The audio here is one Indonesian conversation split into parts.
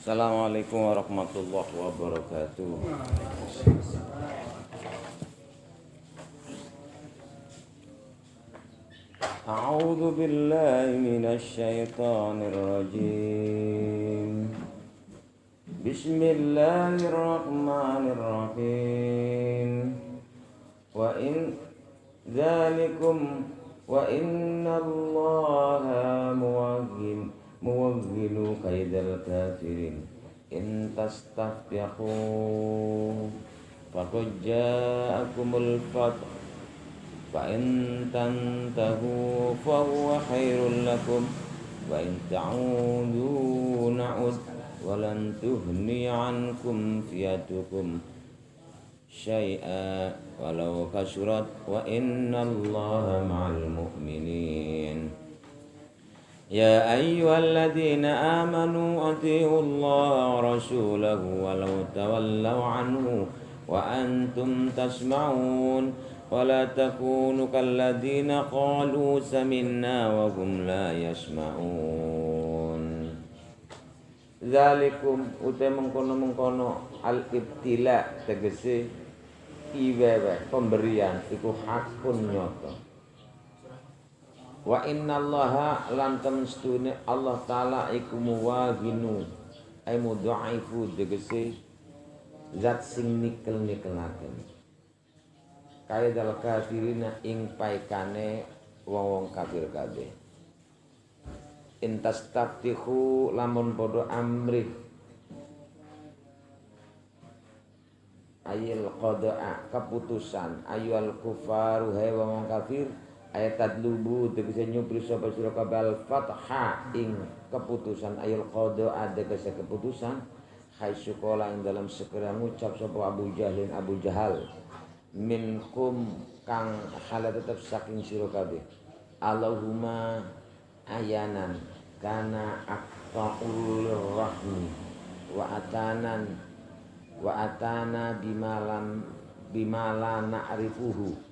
Assalamualaikum warahmatullahi wabarakatuh. A'udzu billahi minasy syaithanir rajim. Bismillahirrahmanirrahim. Wa in dzalikum wa innallaha muwaghilu kaidal kafirin in tastaftihu faqad ja'akumul fath fa in tantahu fa huwa khairul lakum wa in ta'udu na'ud wa lan tughni 'ankum fiyatukum syai'a walau kasurat wa innallaha ma'al mu'minin. Ya ayyuhalladzina amanu athi'ullaha wa rasulahu walau tawallaw anhu wa antum tasma'un wa la takunu kalladzina qalu sami'na wa hum la yasma'un. Zalikum uta mengkono-mengkono al-ibtila tegese iwewe pemberian iku hakun nyoto. Wa innallaha lan temstune Allah taala iku muwaghinu ay mudhaifu tegese zat sing nikel-nikelaken kaidal kafirina ing paikane wong kafir kabeh. Intas taftihu lamun podo amrih ayil qada'a keputusan ayul kufaru hai wong kafir ayat tadlubu tegese nyupri sapa sira kabeh fatha ing keputusan ayul qada'a tegese keputusan haitsu qala ing dalam sekira ngucap sapa Abu Jahal minkum kang hala tetep saking sira kabeh Allahumma ayanan kana aqtaul rahmi wa atana bimala na'rifuhu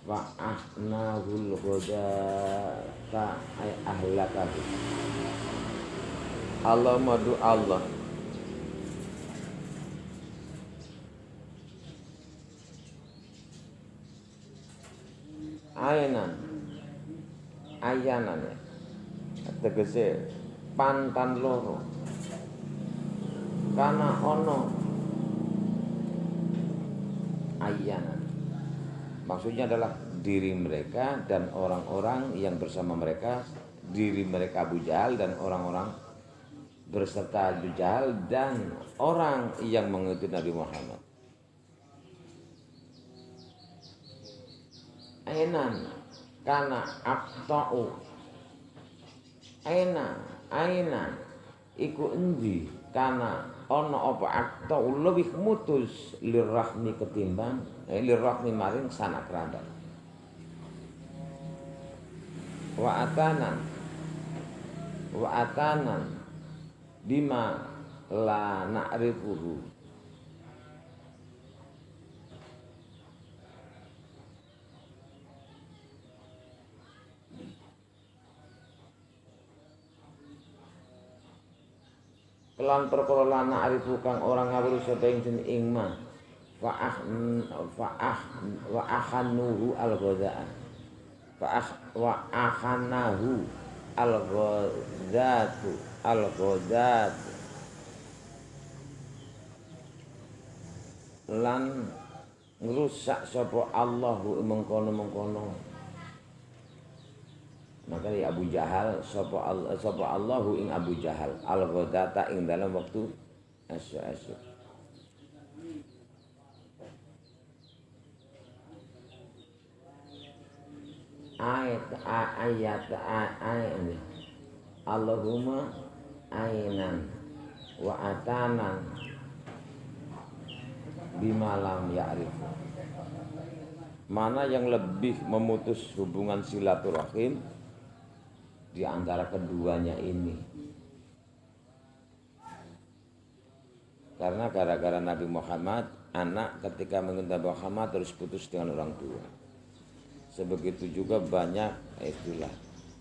wa ahnahul ghadata ay ahlakahu. Allahumma du Allah ayanan tegese pantan loro kana ono ayanan maksudnya adalah diri mereka dan orang-orang yang bersama mereka, diri mereka Abu Jahal dan orang-orang berserta Abu Jahal dan orang yang mengikuti Nabi Muhammad. Ainan kana aqta'u ainan iku endi kana ana apa aqta'u lebih mutus lirrahmi ketimbang lirrahmi maring sanak kerabat wa atanan bima la na'rifuhu kelan perkara lan arifu kang orang ngawur sapa ingsun ing ma wa akhanuhu al-ghadaan wa akhanahu al-ghadatu lan ngrusak sapa Allahu mengkono-mengkono. Maka ya Abu Jahal sapa Allahu ing Abu Jahal al-ghadata ing dalam waktu asyuk. Ayat Allahumma ainan wa atanan bima lam ya'rif. Mana yang lebih memutus hubungan silaturahim di antara keduanya ini? Karena gara-gara Nabi Muhammad, anak ketika mengikuti Nabi Muhammad terus putus dengan orang tua. Sebegitu juga banyak itulah.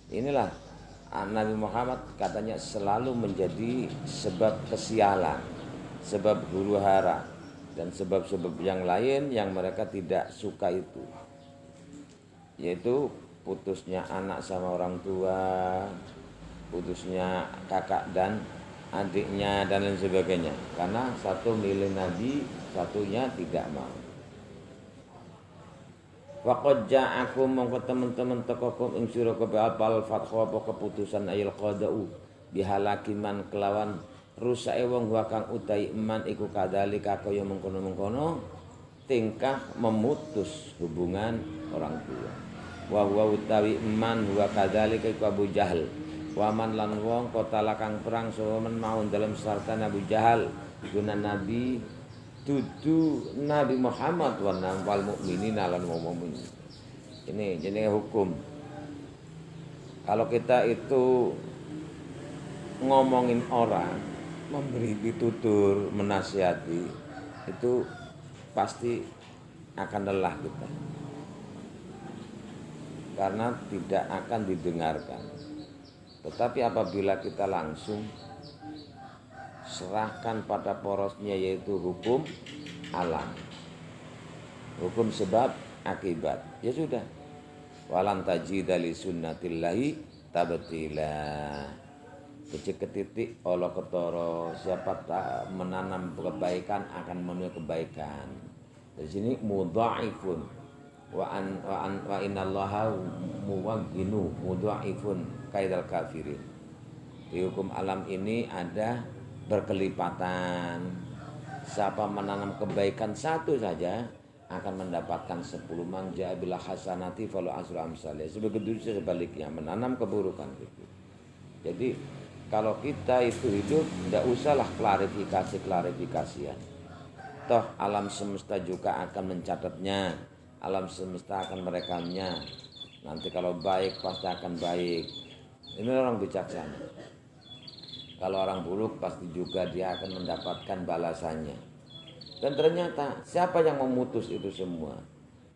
Inilah Nabi Muhammad katanya selalu menjadi sebab kesialan, sebab huru hara, dan sebab-sebab yang lain yang mereka tidak suka itu, yaitu putusnya anak sama orang tua, putusnya kakak dan adiknya dan lain sebagainya, karena satu milih Nabi, satunya tidak mau. Faqad ja'akum mongko teman-teman tekokum ing sira kabeh apal fatwa apa keputusan ayil qada'u bihalakiman kelawan rusake wong wa kang utahi iman iku kadalika kaya mengkono-mengkono tingkah memutus hubungan orang tua. Wa huwa utawi iman wa kadalika iku Abu Jahal. Wa man lan wong kotala kang perang sawamen mau dalam sartan Abu Jahal guna Nabi dudu Nabi Muhammad wal mukminin lan mukminin. Ini jenenge hukum. Kalau kita itu ngomongin orang, memberi pitutur, menasihati, itu pasti akan lelah kita. Karena tidak akan didengarkan. Tetapi apabila kita langsung serahkan pada porosnya, yaitu hukum alam, hukum sebab akibat, ya sudah. Walan tajida li sunnatillahi tabtila. Kecil ketitik Allah ketoro, siapa tak menanam kebaikan akan menuai kebaikan. Di sini mudha'ifun wa innallaha muwaghinu mudha'ifun kaidal kafirin. Di hukum alam ini ada berkelipatan. Siapa menanam kebaikan satu saja akan mendapatkan 10 manja bila hasanati falu asru amsalih. Sebegitu sebaliknya menanam keburukan itu. Jadi kalau kita itu hidup tidak usahlah klarifikasian. Toh alam semesta juga akan mencatatnya, alam semesta akan merekamnya. Nanti kalau baik pasti akan baik. Ini orang bijaksana. Kalau orang buruk pasti juga dia akan mendapatkan balasannya. Dan ternyata siapa yang memutus itu semua?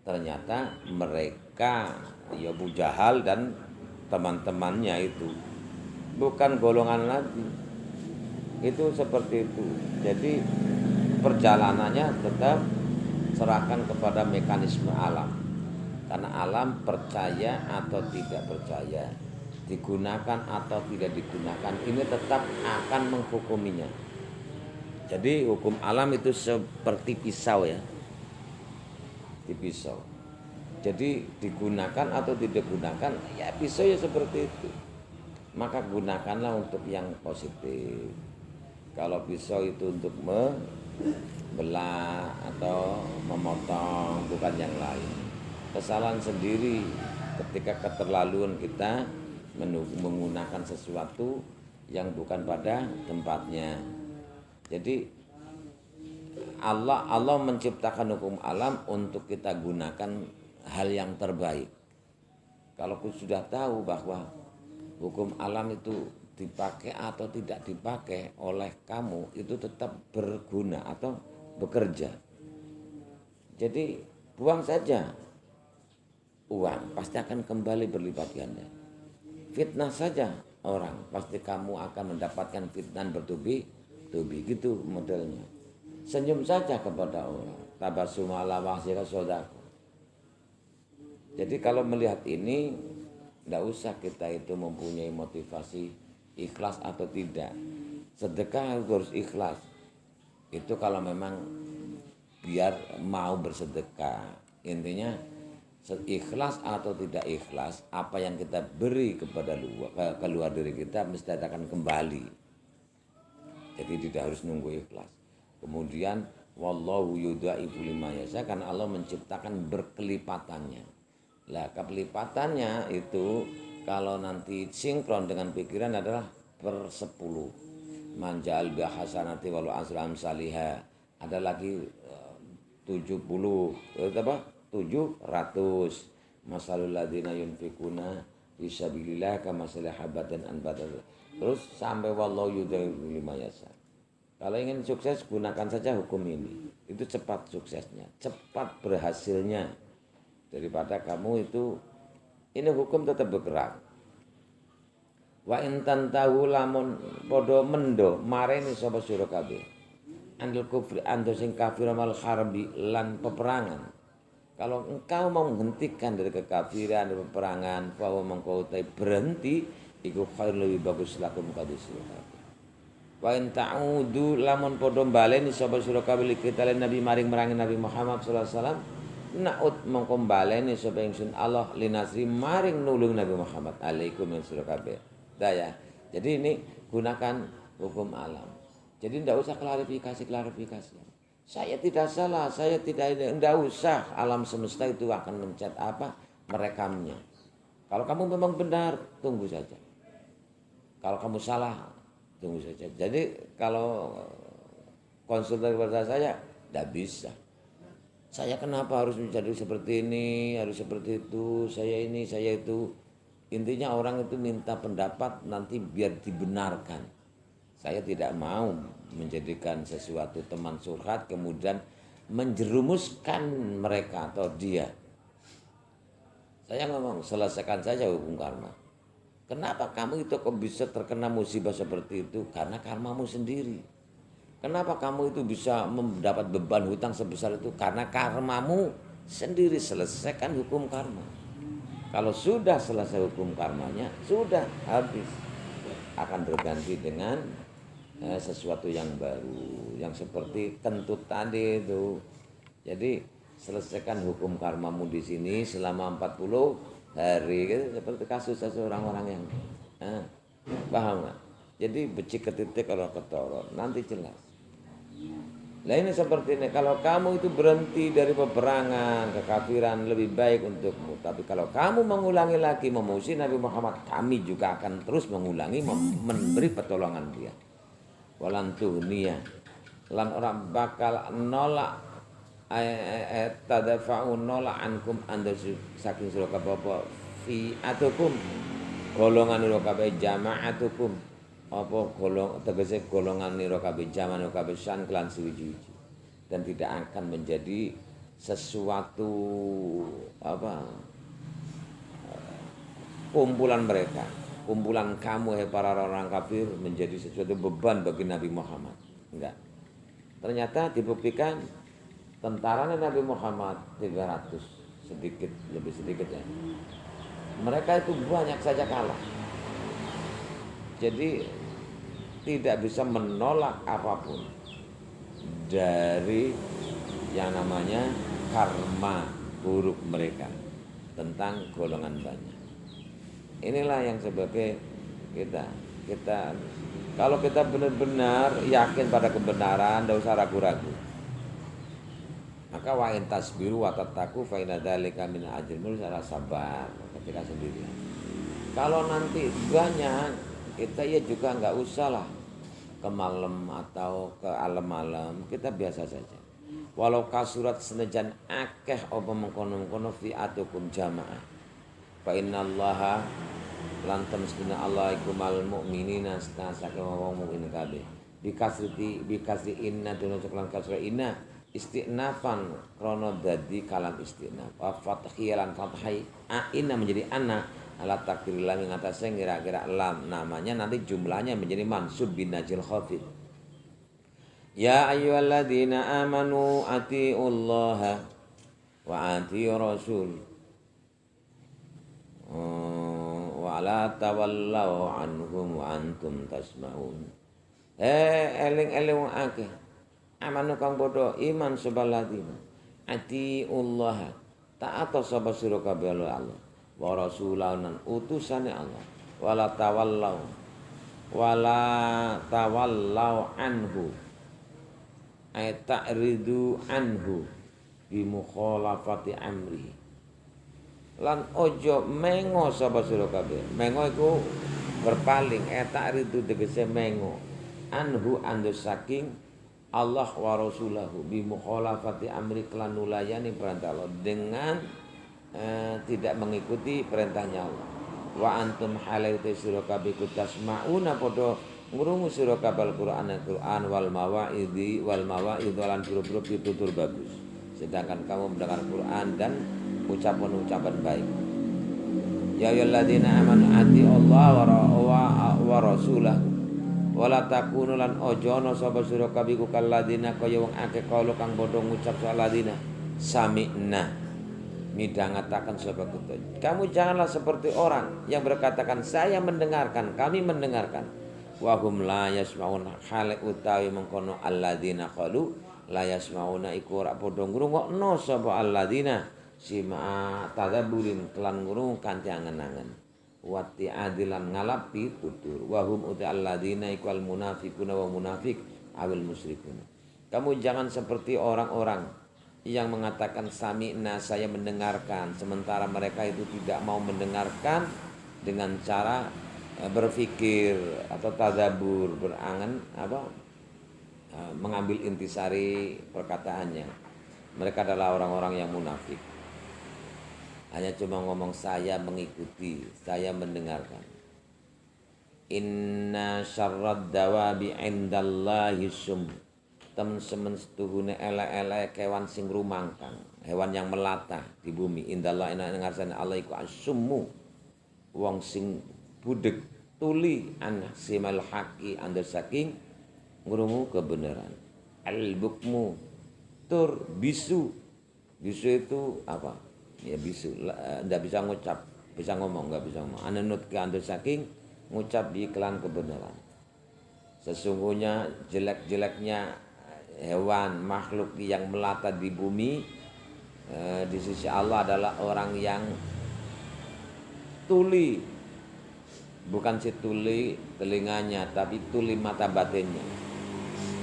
Ternyata mereka, ya Abu Jahal dan teman-temannya itu. Bukan golongan lagi. Itu seperti itu. Jadi perjalanannya tetap serahkan kepada mekanisme alam. Karena alam percaya atau tidak percaya, digunakan atau tidak digunakan, ini tetap akan menghukuminya. Jadi hukum alam itu seperti pisau ya, di pisau. Jadi digunakan atau tidak digunakan, ya pisau ya seperti itu. Maka gunakanlah untuk yang positif. Kalau pisau itu untuk membelah atau memotong, bukan yang lain. Kesalahan sendiri ketika keterlaluan kita menggunakan sesuatu yang bukan pada tempatnya. Jadi Allah menciptakan hukum alam untuk kita gunakan hal yang terbaik. Kalau kita sudah tahu bahwa hukum alam itu dipakai atau tidak dipakai oleh kamu, itu tetap berguna atau bekerja. Jadi buang saja uang, pasti akan kembali berlipat ganda. Fitnah saja orang, pasti kamu akan mendapatkan fitnah bertubi-tubi, gitu modelnya. Senyum saja kepada orang, tabassum ala wajhika shadaqah. Jadi kalau melihat ini, tidak usah kita itu mempunyai motivasi ikhlas atau tidak. Sedekah harus ikhlas. Itu kalau memang biar mau bersedekah. Intinya ikhlas atau tidak ikhlas, apa yang kita beri keluar dari kita mesti akan kembali. Jadi tidak harus nunggu ikhlas. Kemudian wallahu yudha'ifu liman yasha, karena Allah menciptakan berkelipatannya. Lah kelipatannya itu kalau nanti sinkron dengan pikiran adalah per 10. Manjal bi hasanati wal asram salihah. Ada lagi 70 apa? 700. Masalul ladzina yunfikuna fisabilillah kamathali habatin anbatat. Terus sampai wallahu yudha'ifu liman yasha. Kalau ingin sukses, gunakan saja hukum ini. Itu cepat suksesnya, cepat berhasilnya. Daripada kamu itu, ini hukum tetap bergerak. Wa in tantahu lamun padha mendo mareni sapa sira kabeh. Andil kufri ando sing kafir mal harbi lan peperangan. Kalau engkau mau menghentikan dari kekafiran dan peperangan, bahwa mengkau berhenti, iku khair lebih bagus lakum kadhe sira kabeh. Wa in ta'udu lamun padha baleni sapa sira kabeh kita Nabi maring merangi Nabi Muhammad sallallahu alaihi wasallam. Naut mengko baleni sapa ingsun Allah linasri maring nulung Nabi Muhammad alaikum min sira kabeh. Daya. Jadi ini gunakan hukum alam. Jadi tidak usah klarifikasi. Saya tidak salah, saya tidak usah. Alam semesta itu akan mencat apa? Merekamnya. Kalau kamu memang benar, tunggu saja. Kalau kamu salah, tunggu saja. Jadi kalau konsultasi kepada saya, tidak bisa. Saya kenapa harus menjadi seperti ini, harus seperti itu, saya ini, saya itu. Intinya orang itu minta pendapat nanti biar dibenarkan. Saya tidak mau menjadikan sesuatu teman curhat kemudian menjerumuskan mereka atau dia. Saya ngomong selesaikan saja hukum karma. Kenapa kamu itu kok bisa terkena musibah seperti itu? Karena karmamu sendiri. Kenapa kamu itu bisa mendapat beban hutang sebesar itu? Karena karmamu sendiri. Selesaikan hukum karma. Kalau sudah selesai hukum karmanya, sudah habis. Akan berganti dengan sesuatu yang baru. Yang seperti kentut tadi itu. Jadi selesaikan hukum karmamu di sini selama 40 hari. Gitu, seperti kasus orang-orang yang paham gak? Jadi becik ketitik kalau ketoro. Nanti jelas. Nah ini seperti ini, kalau kamu itu berhenti dari peperangan, kekafiran lebih baik untukmu. Tapi kalau kamu mengulangi lagi memusuhi Nabi Muhammad, kami juga akan terus mengulangi memberi pertolongan dia. Walantuh niya, lan orang bakal nolak tadafa'u nolak ankum anda saking sira kabeh fi atukum golongan ira kabeh jama'atukum. Apa tegese golongan nira kabeh jaman kabeh san kelan suwi-suwi dan tidak akan menjadi sesuatu kumpulan mereka, kumpulan kamu para orang kafir menjadi sesuatu beban bagi Nabi Muhammad. Enggak. Ternyata dibuktikan tentara Nabi Muhammad 300 sedikit lebih sedikit ya. Mereka itu banyak saja kalah. Jadi tidak bisa menolak apapun dari yang namanya karma buruk mereka tentang golongan banyak. Inilah yang sebagai kita kalau kita benar-benar yakin pada kebenaran, tidak usah ragu-ragu. Maka wa in tasbiru wa tattaqu fa inna dzalika min ajril sabar ketika sendirian. Kalau nanti banyak kita ya juga enggak usah lah ke malam atau ke alam-alam, kita biasa saja. Walau kasurat senajan akeh apa mengkono-kono fi atukum jamaah. Fa innallaha lan temestuna Allah iku mal mukminina stasake wong mukmin kabeh. Bikasri inna dunu lan kasra inna istinafan krana dadi kalam istinaf. Wa fathilan fathai inna menjadi anna alat takdir lam yang atasnya kira-kira lam namanya nanti jumlahnya menjadi mansub bin najil khafid. Ya ayyuhalladzina amanu atiullaha wa atiur rasul wa la tawallau anhum wa antum tasma'un. Eling-eling wong akeh amanu kang padha iman seballadzina atiullaha taat sapa sira kabeh Allah wa rasulan utusane Allah wala tawallau anhu ay ta'ridu anhu bi mukhalafati amri lan ojo mengo sapa sira kabeh. Mengo iku berpaling, ta'ridu tegese mengo anhu ando saking Allah wa rasulahu bi mukhalafati amri kelan nulayani perintah Allah dengan tidak mengikuti perintahnya Allah. Wa antum halaitu sira kabeh tasmauna padha ngrungu sira kabeh Al-Qur'an wal mawaidhi lan buru-buru pitutur bagus. Sedangkan kamu mendengar Quran dan ucapan-ucapan baik. Ya ayyuhalladzina amanu atiullaha wa rasulahu wala takunu lan ojo ana sapa sira kabeh ku kalladina kaya wong akeh kaula kang padha ngucap saladina sami'na midhangetaken sapa kita. Kamu janganlah seperti orang yang berkatakan saya mendengarkan, kami mendengarkan. Wa hum la yasmauna hale utawi mengkono alladzina qalu la yasmauna iku ora padha ngrungokno sapa alladzina sima tadabburin kelan ngrung kanthi angen-angen. Wati adilan ngalapi tutur wahum uti alladzina iku al munafiquna wa munafiq awil musyrikun. Kamu jangan seperti orang-orang yang mengatakan sami'na saya mendengarkan sementara mereka itu tidak mau mendengarkan dengan cara berpikir atau tadabbur berangan mengambil intisari perkataannya. Mereka adalah orang-orang yang munafik. Hanya cuma ngomong saya mengikuti, saya mendengarkan. Inna syarrad dawabi indallahi sum. Temen-temen setuhune elek-elek kewan sing rumangkang, hewan yang melata di bumi. Indallah ina ngarsane Allah iku asummu. Wong sing budek tuli an simal haqi under saking ngrungu kebenaran. Al-bukmu tur bisu. Bisu itu apa? Ya bisu, ndak bisa ngucap, bisa ngomong, nggak bisa ngomong. Ananut ke andur saking ngucap di iklan kebenaran. Sesungguhnya jelek-jeleknya hewan makhluk yang melata di bumi di sisi Allah adalah orang yang tuli, bukan si tuli telinganya, tapi tuli mata batinnya.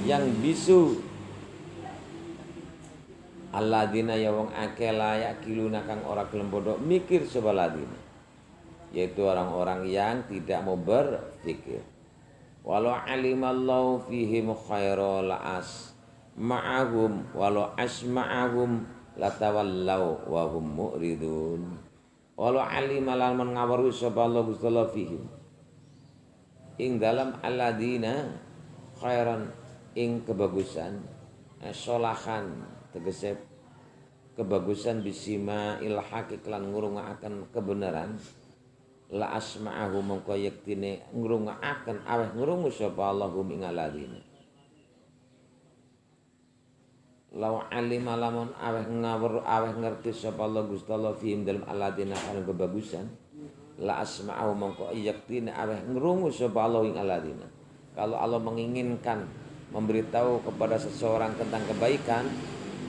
Yang bisu alladzina ya wong akeh layak kiluna kang ora gelem bodho mikir sapa ladina, yaitu orang-orang yang tidak mau berpikir. Walau alimallahu fihim khaira la'as ma'ahum walau asma'ahum latawallau wa hum mu'ridun. Walau alimalan mengawaru sapa Allah Gusti Allah fihim ing dalam alladzina khairan ing kebagusan solahan tegese kebagusan bisima ilhaqi lan ngrungokaken kebenaran la asma'ahu mongko yektine ngrungokaken aweh ngrungu sapa Allahum ing alladzina law alima lamun aweh ngawur aweh ngerti sapa Allah Gusti Allah fihim dalam alladzina kana kebagusan la asma'ahu mongko yektine aweh ngrungu sapa Allah ing alladzina. Kalau Allah menginginkan memberitahu kepada seseorang tentang kebaikan,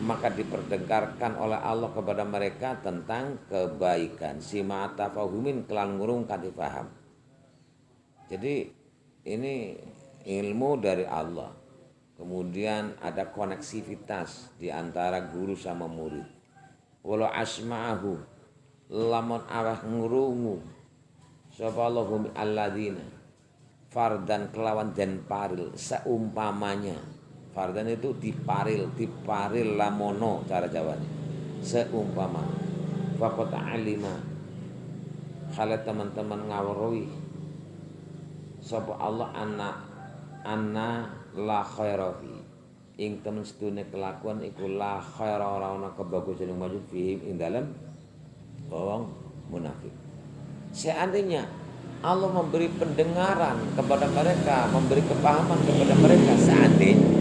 maka diperdengarkan oleh Allah kepada mereka tentang kebaikan. Sima tafahumin kelan ngurung kanthi paham. Jadi ini ilmu dari Allah. Kemudian ada koneksivitas di antara guru sama murid. Walau asma'ahu lamun awah ngrungu sapa Allahum alladzina fardan kelawan dan paril seumpamanya. Fardan itu diparil lamono cara Jawanya. Seumpama faqat alima khala teman-teman ngawruhi sapa Allah anna la khaira fi ing temen sedune kelakuan iku la khaira ora ana kebagusan yang wajib fihim ing dalem wong munafik. Seandainya Allah memberi pendengaran kepada mereka, memberi kepahaman kepada mereka seandainya,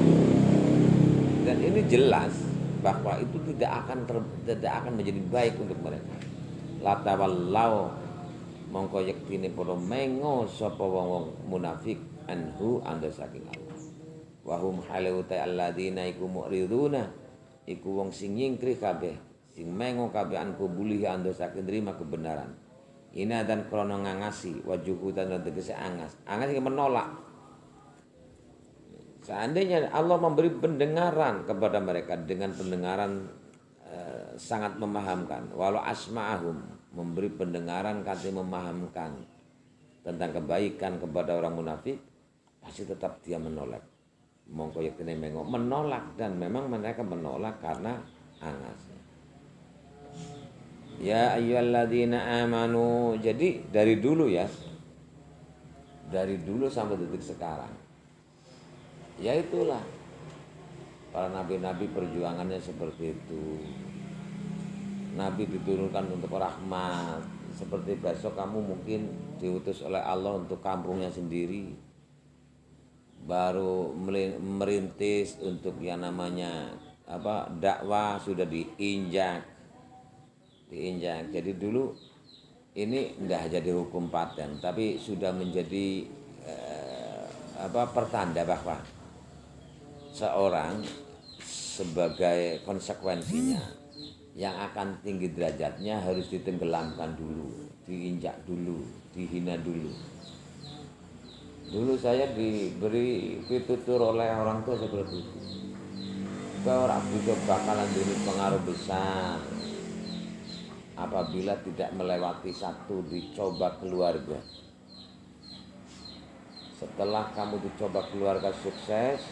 dan ini jelas bahwa itu tidak akan menjadi baik untuk mereka. Latawallau mongko yektine padha mengo sapa wong munafik anhu anda saking Allah. Wa hum halu ta alladzina iku mu'riduna iku wong sing nyingkrih kabeh, sing mengo kabeh an kubulih anda saking nerima kebenaran. Ina dan krono ngangasi wajuhu dan tegese angas. Angas yang menolak. Seandainya Allah memberi pendengaran kepada mereka dengan pendengaran sangat memahamkan, walau asma'ahum memberi pendengaran kanthi memahamkan tentang kebaikan kepada orang munafik, pasti tetap dia menolak. Mongko yektene menolak, dan memang mereka menolak karena angas. Ya ayyuhalladzina amanu. Jadi dari dulu ya, dari dulu sampai detik sekarang, ya itulah para nabi-nabi perjuangannya seperti itu. Nabi diturunkan untuk rahmat, seperti besok kamu mungkin diutus oleh Allah untuk kampungnya sendiri, baru merintis untuk yang namanya dakwah sudah diinjak. Jadi dulu ini enggak jadi hukum paten, tapi sudah menjadi pertanda bahwa seorang sebagai konsekuensinya yang akan tinggi derajatnya harus ditenggelamkan dulu, diinjak dulu, dihina dulu. Dulu saya diberi pitutur oleh orang tua seperti itu. Kau orang juga bakalan jadi pengaruh besar apabila tidak melewati satu dicoba keluarga. Setelah kamu dicoba keluarga sukses,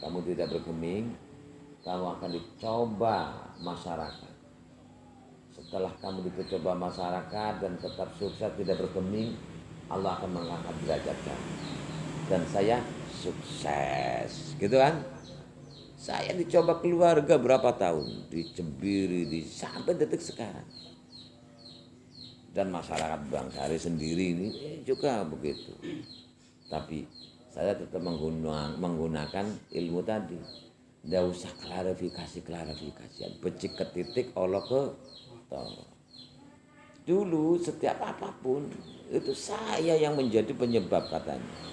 kamu tidak bergeming, kamu akan dicoba masyarakat. Setelah kamu dicoba masyarakat dan tetap sukses tidak bergeming, Allah akan mengangkat derajat kamu. Dan saya sukses, gitu kan? Saya dicoba keluarga berapa tahun, dicebiri, sampai detik sekarang. Dan masyarakat Bangsari sendiri ini juga begitu. Tapi saya tetap menggunakan ilmu tadi. Nggak usah klarifikasi. Becik ke titik, Allah ke tol. Dulu setiap apapun itu saya yang menjadi penyebab katanya.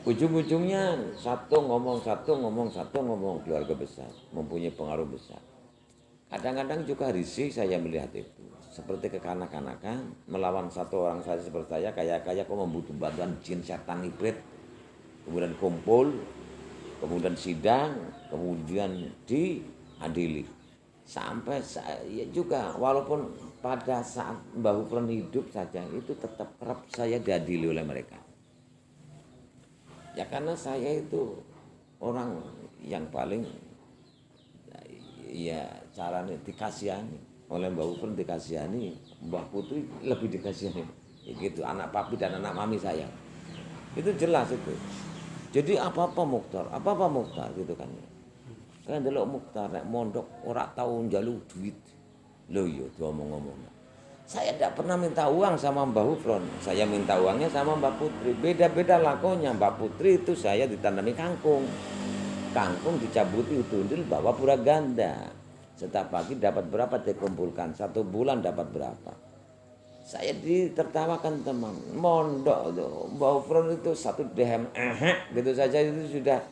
Ujung-ujungnya satu ngomong keluarga besar, mempunyai pengaruh besar. Kadang-kadang juga risih saya melihat itu. Seperti kekanak-kanakan melawan satu orang saja seperti saya, kayak kok membutuhkan bantuan jin setan ibrit. Kemudian kumpul, kemudian sidang, kemudian diadili. Sampai saya juga walaupun pada saat Mbah Hufron hidup saja itu tetap kerap saya diadili oleh mereka. Ya karena saya itu orang yang paling ya caranya dikasihani oleh Mbah Hufron, dikasihani Mbah Putri lebih dikasihani. Ya gitu, anak papi dan anak mami saya. Itu jelas itu. Jadi apa-apa Mukhtar gitu kan. Kan delok Mukhtar nek mondok ora tau njaluk duit. Lho iya diomong-omong. Saya tidak pernah minta uang sama Mbah Hufron. Saya minta uangnya sama Mbak Putri. Beda-beda lakonya. Mbak Putri itu saya ditandami kangkung. Kangkung dicabuti utundil bawa pura ganda. Setiap pagi dapat berapa dikumpulkan. 1 bulan dapat berapa. Saya ditertawakan teman. Mondok itu. Mbah Hufron itu 1 dirham. Gitu saja itu sudah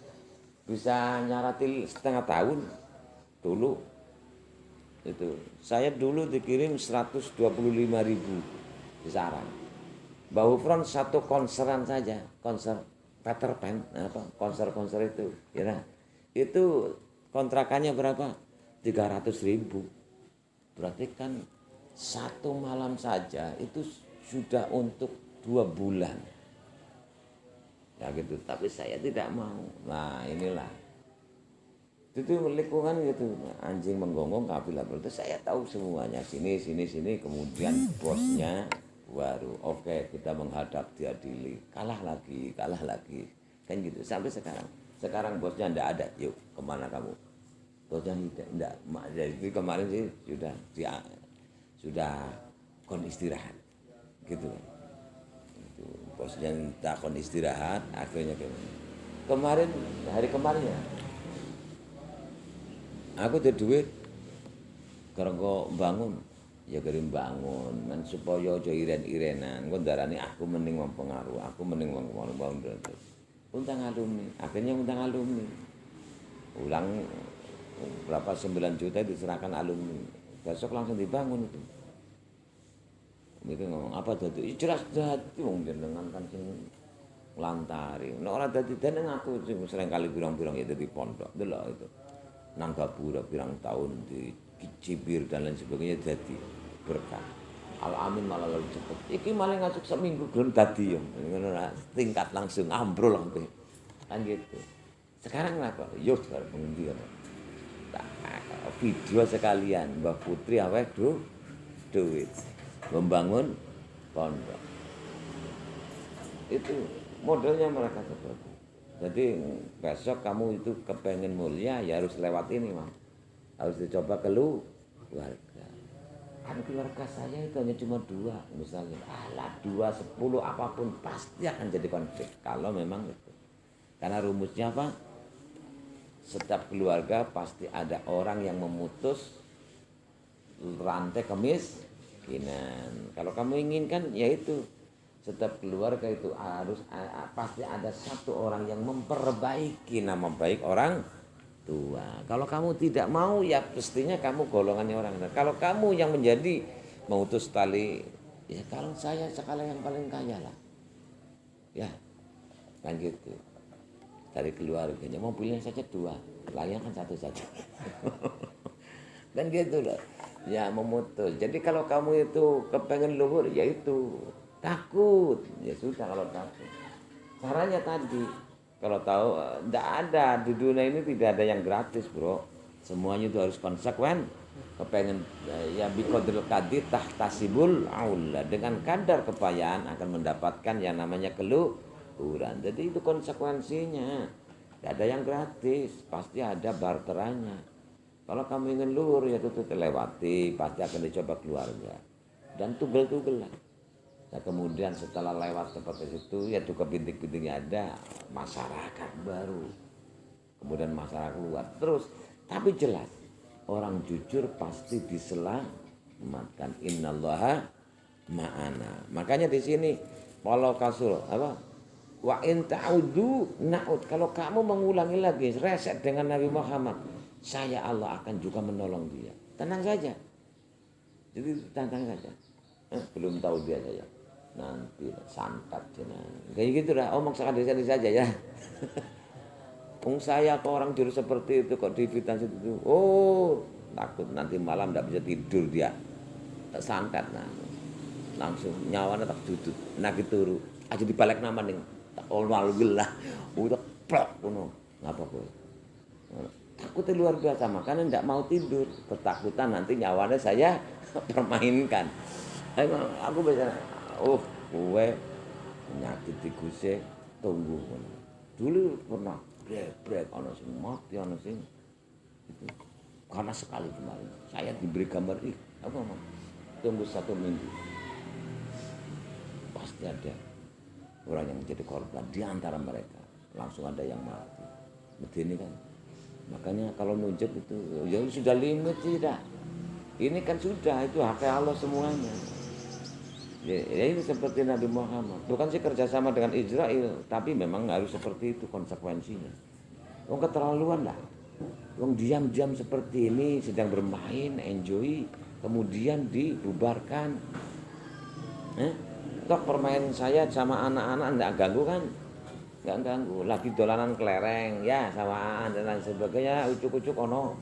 bisa nyaratil setengah tahun. Dulu. Itu saya dulu dikirim 125.000 di Sarang. Mbah Hufron 1 konseran saja, konser Peter Pan, konser itu, ya. Itu kontrakannya berapa? 300.000. Berarti kan 1 malam saja itu sudah untuk 2 bulan. Ya gitu, tapi saya tidak mau. Nah, inilah. Itu lingkungan gitu, anjing menggonggong kafilah berarti saya tahu semuanya sini kemudian bosnya baru oke, kita menghadap diadili, kalah lagi kan gitu sampai sekarang bosnya ndak ada, yuk kemana kamu, bosnya ndak jadi kemarin sih sudah kon istirahat gitu. Itu bosnya minta kon istirahat, akhirnya hari kemarin ya aku ada duit karo bangun ya kirim bangun men supaya aja iren-irenan kok darane aku mending mempengaruh bangun untang alumni, akhirnya untang alumni ulang berapa 9 juta diserahkan alumni, besok langsung dibangun itu. Mikir ngomong apa dadi jelas dadi wong jenengan kan sing lantari nek ora dadi dene aku sing sering kali pirang-pirang ya dadi pondok delok itu nang Gapura pirang tahun di Cibir dan lain sebagainya jadi berkah. Al-Amin malah lebih cepet. Iki malah ngasuk seminggu belum tadi ya. Tingkat langsung ambrol sampai. Kan gitu. Sekarang apa? Yo sekarang pengundian. Video sekalian Mbak Putri awake duit membangun pondok. Itu modelnya mereka seperti. Jadi besok kamu itu kepengen mulia ya harus lewat ini, Mam. Harus dicoba keluarga. kan keluarga saya itu hanya cuma 2 misalnya, alah 2, 10 apapun pasti akan jadi konflik kalau memang itu. Karena rumusnya apa? Setiap keluarga pasti ada orang yang memutus rantai kemiskinan. Kalau kamu inginkan, yaitu setiap keluarga itu harus pasti ada satu orang yang memperbaiki nama baik orang tua. Kalau kamu tidak mau, ya pastinya kamu golongannya orang. Kalau kamu yang menjadi memutus tali, ya kalau saya sekali yang paling kaya lah, ya kan gitu. Dari keluarganya mobilnya saja 2, lainnya kan 1 saja. Dan gitu loh. Ya memutus. Jadi kalau kamu itu kepengen luhur, ya itu takut. Ya sudah kalau takut. Caranya tadi, kalau tahu enggak ada di dunia ini, tidak ada yang gratis, Bro. Semuanya itu harus konsekuen. Kepengen ya biqadril qadi tahtasibul aula. Dengan kadar kepayahan akan mendapatkan yang namanya keluhuran. Jadi itu konsekuensinya. Tidak ada yang gratis, pasti ada barterannya. Kalau kamu ingin luhur, ya itu lewati, pasti akan dicoba keluarga. Dan tugel-tugel lah. Nah, kemudian setelah lewat seperti itu, ya juga bintik-bintiknya ada, masyarakat baru. Kemudian masyarakat luar. Terus, tapi jelas, orang jujur pasti diselamatkan. Innallaha ma'ana. Makanya di sini, walau kasur, apa? Wa in ta'udu na'ud. Kalau kamu mengulangi lagi reset dengan Nabi Muhammad, saya Allah akan juga menolong dia. Tenang saja. Jadi tenang saja. Belum tahu dia saya. Nanti santat jenang. Kayak gitu dah. Omong sekali saja ya. Saya ke orang jujur seperti itu kok difitnah itu. Oh, takut nanti malam tidak bisa tidur dia. Santat nah. Langsung nyawana tak dudut. Nah gitu. Aja dibalik nama ning. Tak malu gelah, udah plak kuno, ngapa kok? Takutnya luar biasa, makanya tidak mau tidur, ketakutan nanti nyawanya saya permainkan. Aku biasa, gue penyakit tikusnya tunggu. Dulu pernah brek, ono sing mati, ono sing itu karena sekali kemarin saya diberi gambar apa tunggu 1 minggu pasti ada orang yang menjadi korban di antara mereka, langsung ada yang mati. Begini kan, makanya kalau nunjuk itu ya sudah limit tidak. Ini kan sudah itu hak Allah semuanya. Ya ini seperti Nabi Muhammad, bukan sih kerjasama dengan Israel, tapi memang harus seperti itu konsekuensinya. Keterlaluan lah. Diam-diam seperti ini sedang bermain, enjoy, kemudian dibubarkan. Toh permainan saya sama anak-anak enggak ganggu kan? Enggak ganggu. Lagi dolanan kelereng ya samaan dan lain sebagainya, ucuk-ucuk ono.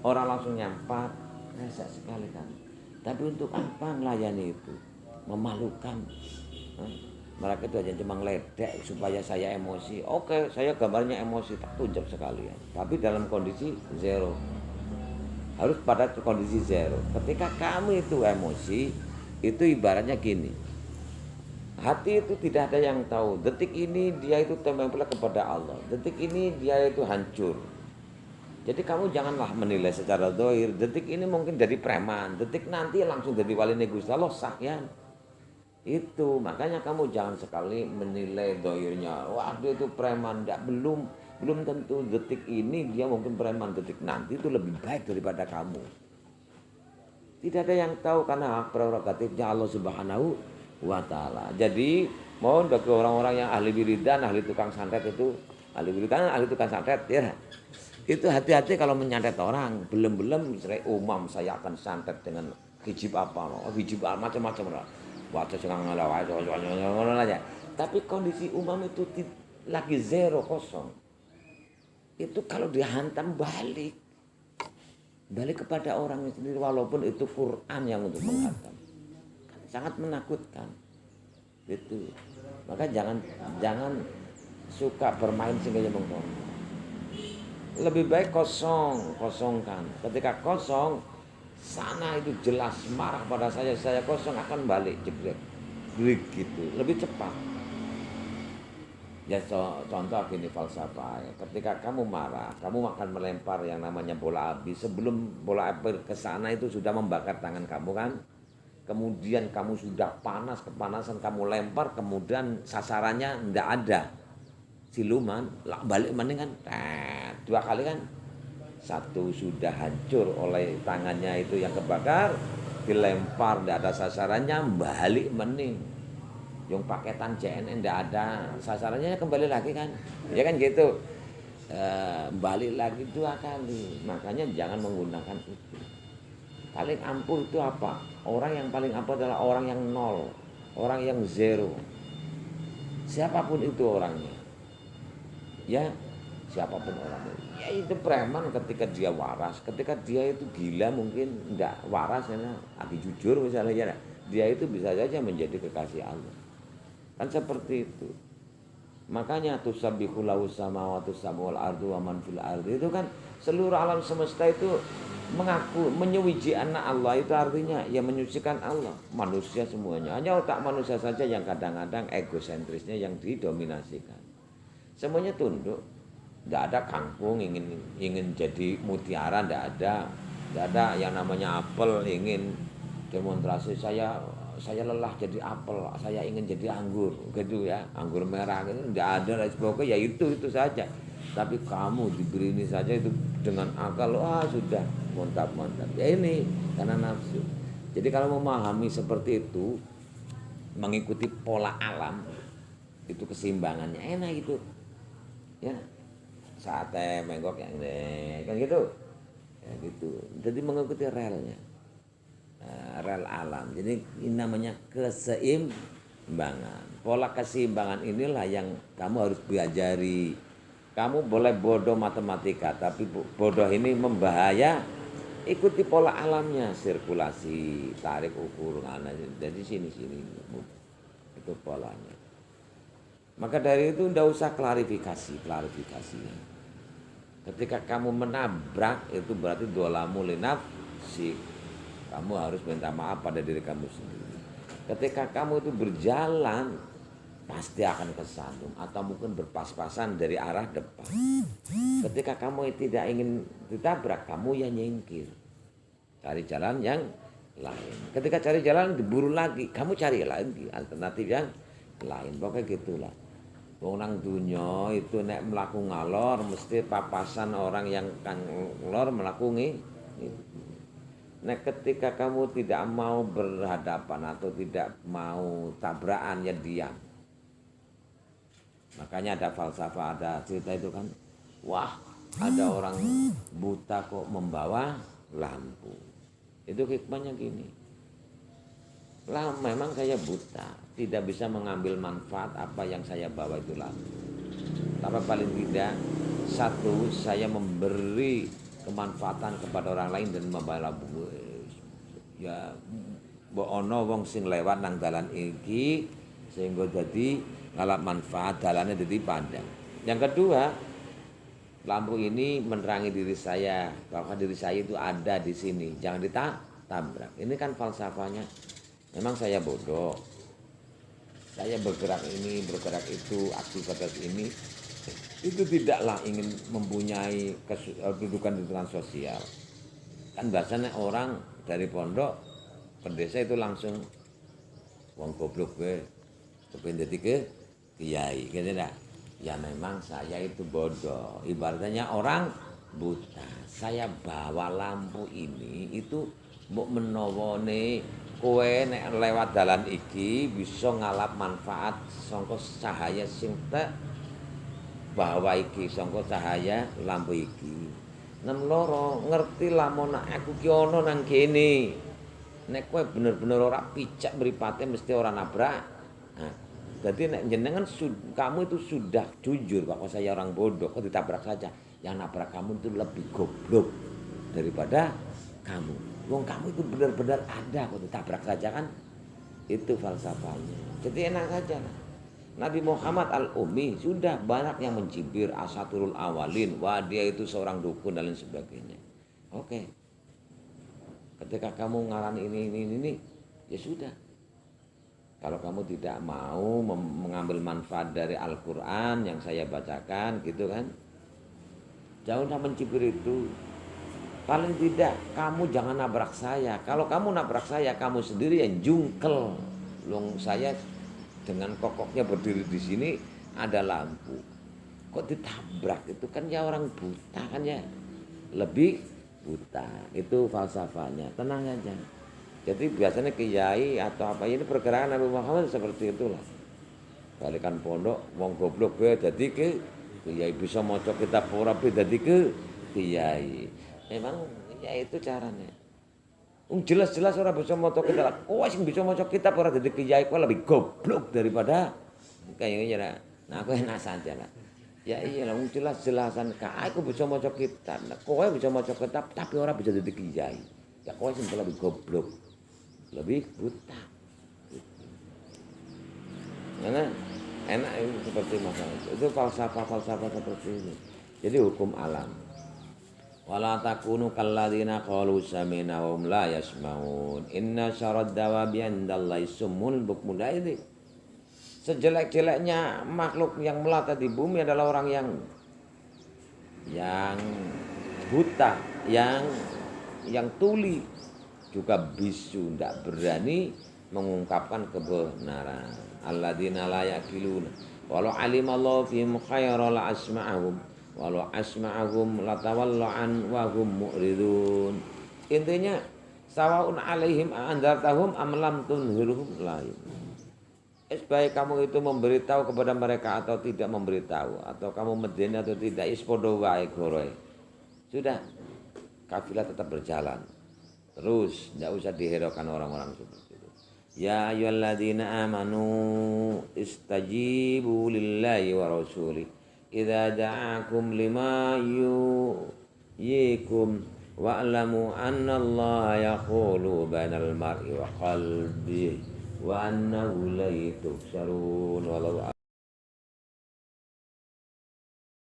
Orang langsung nyampak. Rasa sekali kan. Tapi untuk apa melayani itu? Memalukan. Mereka itu hanya cuma ngeledek supaya saya emosi. Oke, saya gambarnya emosi tak tunjuk sekalian. Tapi dalam kondisi zero. Harus pada kondisi zero. Ketika kamu itu emosi, itu ibaratnya gini. Hati itu tidak ada yang tahu. Detik ini dia itu tempel kepada Allah. Detik ini dia itu hancur. Jadi kamu janganlah menilai secara dohir. Detik ini mungkin jadi preman. Detik nanti langsung jadi wali Gusti Allah sakyan. Itu makanya kamu jangan sekali menilai dohirnya. Wah dia itu preman. Belum tentu detik ini dia mungkin preman. Detik nanti itu lebih baik daripada kamu. Tidak ada yang tahu karena hak prerogatifnya Allah Subhanahu wa ta'ala. Jadi mohon bagi orang-orang yang ahli wiridan, ahli tukang santet itu, ahli wiridan, ahli tukang santet ya. Itu hati-hati kalau menyantet orang. Belum saya umam saya akan santet dengan hijab apa, hijab macam-macam lah. Waktu sedang ngelawat aja. Tapi kondisi umam itu lagi zero kosong. Itu kalau dihantam balik kepada orangnya sendiri walaupun itu Quran yang untuk menghantam. Sangat menakutkan itu. Maka jangan suka bermain sehingga mengkong. Lebih baik kosongkan. Ketika kosong sana itu jelas marah pada saya kosong akan balik jeblek gitu lebih cepat. Ya contoh gini falsafah. Ketika kamu marah, kamu akan melempar yang namanya bola api. Sebelum bola api ke sana itu sudah membakar tangan kamu kan. Kemudian kamu sudah panas, kepanasan kamu lempar, kemudian sasarannya ndak ada. Siluman, balik mending kan. Dua kali kan. Satu sudah hancur oleh tangannya itu yang kebakar, dilempar ndak ada sasarannya, balik mending. Yang paketan JNN ndak ada sasarannya kembali lagi kan, ya kan gitu. Balik lagi 2 kali, makanya jangan menggunakan itu. Paling ampuh itu apa? Orang yang paling ampuh adalah orang yang nol, orang yang zero, siapapun itu orangnya, ya siapapun orangnya. Ya itu preman ketika dia waras, ketika dia itu gila mungkin ndak waras ya, hati jujur misalnya ya, dia itu bisa saja menjadi kekasih Allah. Kan seperti itu. Makanya tusabbihu lahu samawati sab'ul ardu wa man fil ardi, itu kan seluruh alam semesta itu mengaku menyuci anak Allah, itu artinya ya menyucikan Allah. Manusia semuanya, hanya otak manusia saja yang kadang-kadang egosentrisnya yang didominasikan. Semuanya tunduk. Tidak ada kangkung ingin jadi mutiara, tidak ada. Tidak ada yang namanya apel ingin demonstrasi saya lelah jadi apel, saya ingin jadi anggur, gitu ya, anggur merah gitu, tidak ada dan sebagainya, ya itu saja. Tapi kamu diberi ini saja itu dengan akal, sudah mantap, ya ini karena nafsu. Jadi kalau memahami seperti itu, mengikuti pola alam, itu keseimbangannya enak gitu, ya sate menggok yang ini kan gitu, ya gitu. Jadi mengikuti relnya. Rel alam. Jadi ini namanya keseimbangan. Pola keseimbangan inilah yang kamu harus pelajari. Kamu boleh bodoh matematika, tapi bodoh ini membahaya. Ikuti pola alamnya, sirkulasi, tarik ukur, dari sini itu polanya. Maka dari itu tidak usah klarifikasinya. Ketika kamu menabrak itu berarti dolamu linafsik. Kamu harus minta maaf pada diri kamu sendiri. Ketika kamu itu berjalan, pasti akan kesandung atau mungkin berpas-pasan dari arah depan. Ketika kamu tidak ingin ditabrak, kamu yang nyingkir. Cari jalan yang lain. Ketika cari jalan diburu lagi, kamu cari lagi alternatif yang lain. Pokoknya gitulah. Wong nang dunya itu nek mlaku ngalor mesti papasan orang yang kan ngalor mlaku Nah ketika kamu tidak mau berhadapan atau tidak mau tabrakan, ya diam. Makanya ada falsafah, ada cerita itu kan, wah ada orang buta kok membawa lampu. Itu hikmahnya gini, lah memang saya buta, tidak bisa mengambil manfaat apa yang saya bawa itu lampu. Tapi paling tidak, satu, saya memberi kemanfaatan kepada orang lain dan membawa lampu. Ya mbok ana wong sing lewat nang dalan iki sehingga jadi ngalap manfaat, dalannya jadi panjang. Yang kedua, lampu ini menerangi diri saya bahwa diri saya itu ada di sini, jangan ditabrak. Ini kan falsafahnya. Memang saya bodoh, saya bergerak ini, bergerak itu, aktivitas ini, itu tidaklah ingin mempunyai kedudukan sosial. Kan biasanya orang dari pondok ke desa itu langsung wong goblok gue kepengin dadi ke kiai gitu dah. Ya memang saya itu bodoh, ibaratnya orang buta. Saya bawa lampu ini itu mbok menowone kowe nek lewat dalan iki bisa ngalap manfaat saka cahaya sing bahwa iki sangka cahaya lampu iki. Nem loro ngerti lamun aku ki ana nang kene. Nek kowe bener-bener ora picak mripate mesti ora nabrak. Nah, jadi nek jenengan kamu itu sudah jujur bahwa saya orang bodoh, kok ditabrak saja. Yang nabrak kamu itu lebih goblok daripada kamu. Wong kamu itu benar-benar ada, kok ditabrak saja kan. Itu falsafahnya. Jadi enak saja. Nabi Muhammad al-Ummi sudah banyak yang mencibir asatirul awalin, wah dia itu seorang dukun dan lain sebagainya. Oke. Ketika kamu ngarang ini, ya sudah. Kalau kamu tidak mau mengambil manfaat dari Al-Quran yang saya bacakan gitu kan, jangan mencibir itu. Paling tidak kamu jangan nabrak saya. Kalau kamu nabrak saya, kamu sendiri yang jungkel. Long saya dengan kokoknya berdiri di sini ada lampu. Kok ditabrak? Itu kan ya orang buta kan ya. Lebih buta. Itu falsafahnya. Tenang aja. Jadi biasanya kiai atau apa ini pergerakan Nabi Muhammad seperti itulah. Balikan pondok, wong goblok be dadi ke kiai, bisa maca kitab ora be dadi ke kiai. Memang ya itu caranya. Jelas-jelas ora bisa maca kitab. Kowe sing bisa maca kitab ora dadi kiai, kowe lebih goblok daripada kayak ngene. Nah, aku enak saja lah. Ya iyalah jelas-jelasan aku bisa maca kitab. Nah, kowe bisa maca kitab tapi ora bisa dadi kiai. Ya kowe sing lebih goblok. Lebih buta. Karena enak seperti masalah itu falsafah seperti ini. Jadi hukum alam. Wala takunu kalladzina qalu sami'na wa hum la yasmaun. Inna syarad dawabi 'indallahi summul bukmun. Ini sejelek-jeleknya makhluk yang melata di bumi adalah orang yang buta, yang tuli, juga bisu, tidak berani mengungkapkan kebenaran. Alladzina la yaqiluna walau alimallahu fihim khairan la asma'ahum walau asma'ahum latawallu an wa hum mu'ridun. Intinya sawaun alaihim anzartahum am lam tunhirhum la yu'minun. Baik kamu itu memberitahu kepada mereka atau tidak memberitahu, atau kamu medeni atau tidak, ispodo wae goroe. Sudah, kafilah tetap berjalan. Terus tidak usah dihiraukan orang-orang seperti itu. Ya ayyuhalladzina amanu istajibu lillahi wa rasuli idza da'akum lima yuhyikum wa'lamu annallaha yaqulu bainal mar'i wa qalbihi wa annahu la tuhsyarun. Wallahu